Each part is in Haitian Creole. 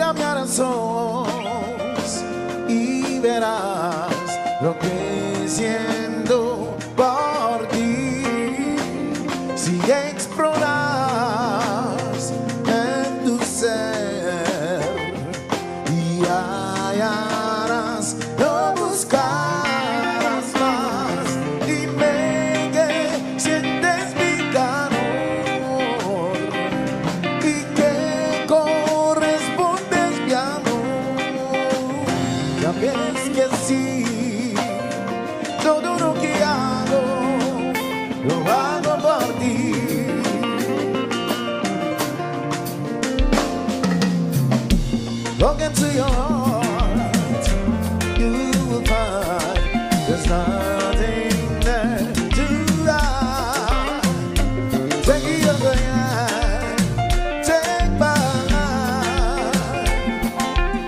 cambiarás y verás lo que siento por ti. Si exploras en tu ser y hallarás, no buscarás más. Dime que sientes mi calor y que correspondes mi amor. Ya ves que sí, todo lo que hago lo hago por ti. Look into your heart, you will find there's nothing there to hide. Take your hand, take my hand.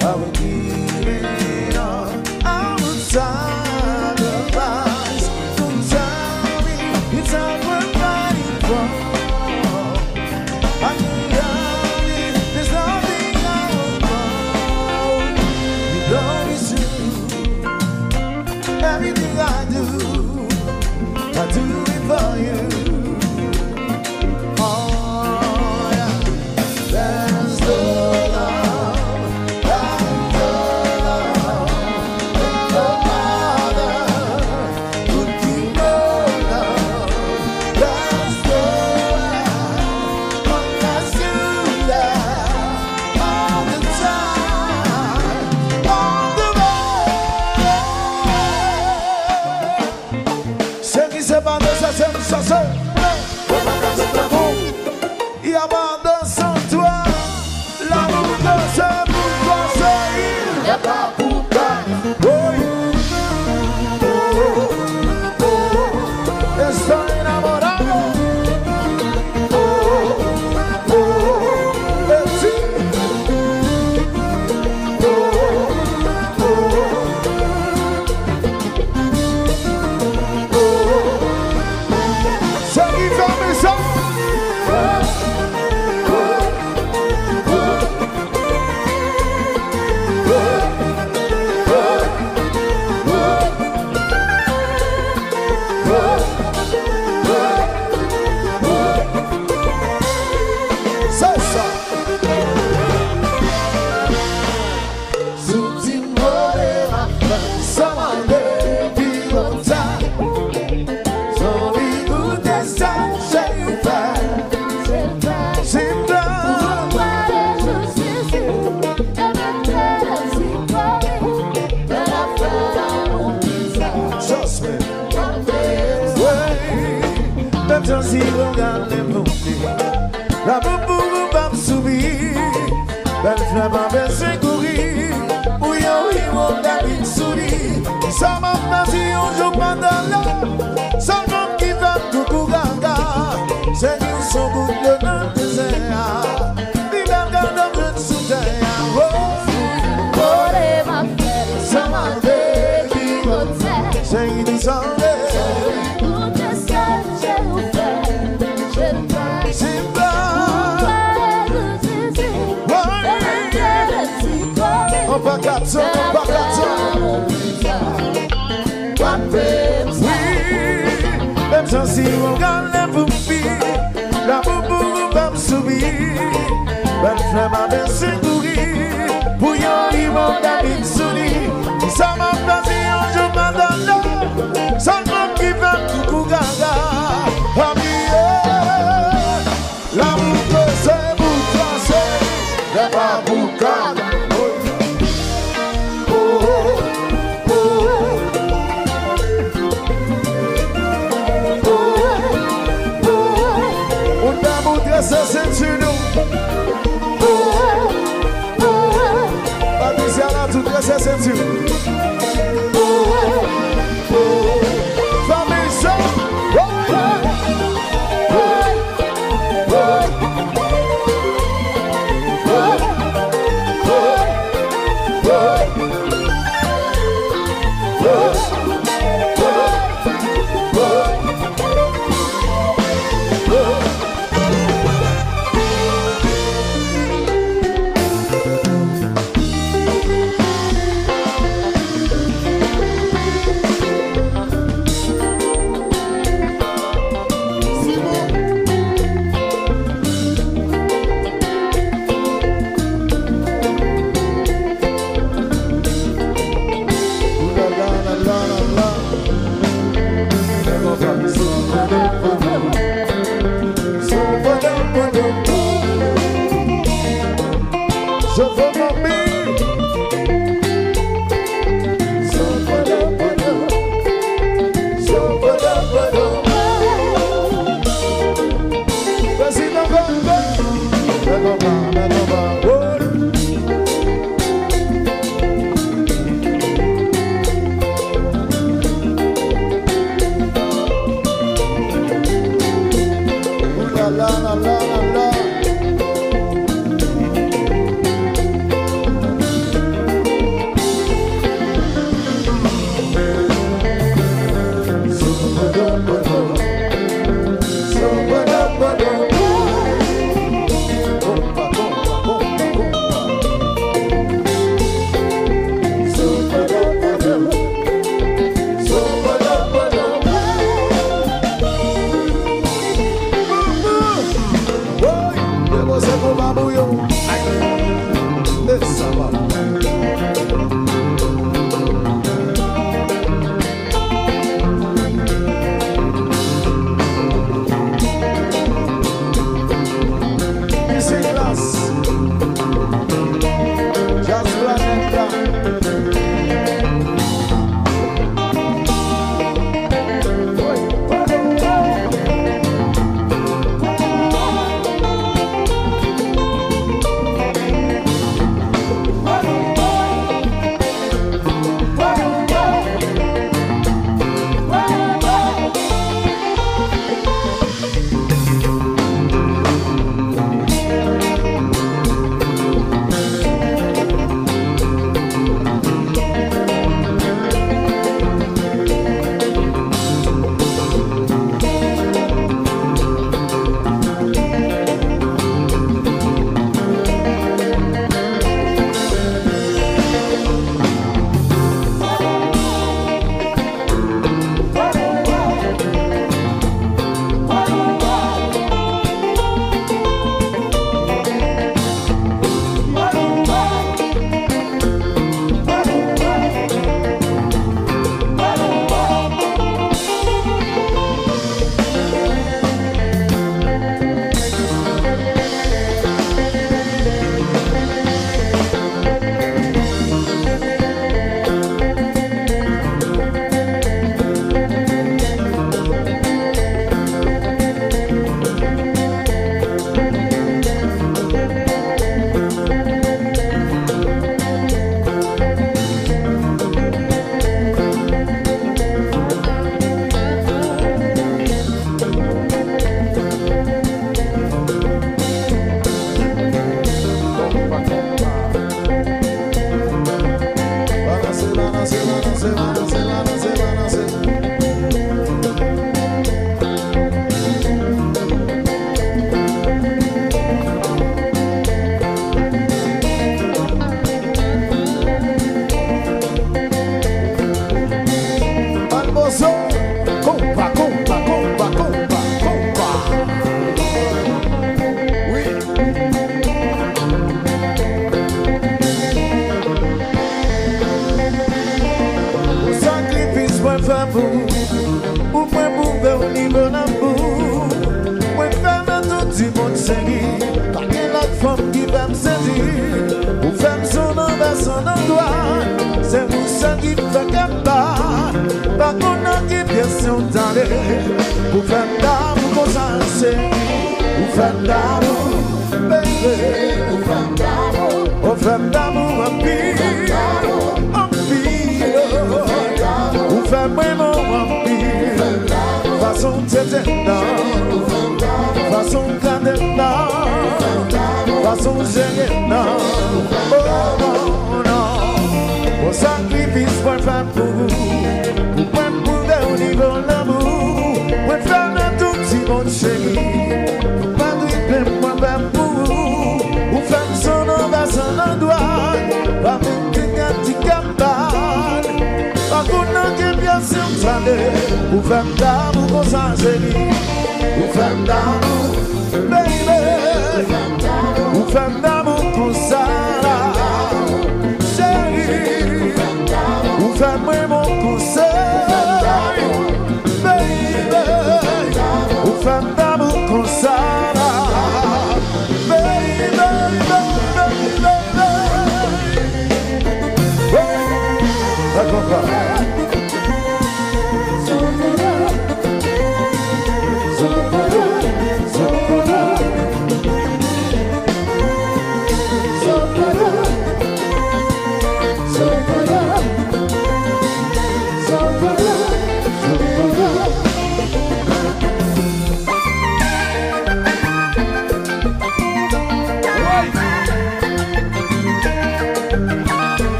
I will give it all, I will sacrifice. Don't tell me it's not worth fighting for. I love you, there's nothing I won't know. You know it's true. Everything I do it for you. Oh yeah, there's no love like the love of no other. Could you know love? There's no love unless you love all the time, all the way. Ceux qui se battent, ça c'est ça c'est. Il y a pas de sans toi, l'amour que c'est pour toi, c'est il n'est pas pour toi. Estoy enamorado. De ti. Seguí con mi son. C'est ça. Tutti voleva sama di volontà. Sono venuti a sei un fan. Sembra just me. Même si on regarde les montées, la boubou va me subir. Belle fleur va me secourir. Où y'a eu mon David souris. Ça m'a placé un jour pendant là. Seulement qui va coucou gaga. C'est qu'ils sont goût de notre désert. Ils regardent notre soutien. Ça m'a dit, c'est qu'ils sont Bagato, oui, même si on gagne les bouffées, la boubou va me subir. Belle flemme à me secourir. Bouillon, il m'a David souris. Ça m'a placé un jour pendant l'heure. Seulement qui va coucou gaga. L'amour que c'est pour toi, c'est pas pour gaga. Essa sentindo Patricia lá, tudo é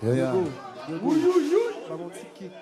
Yeah, yeah.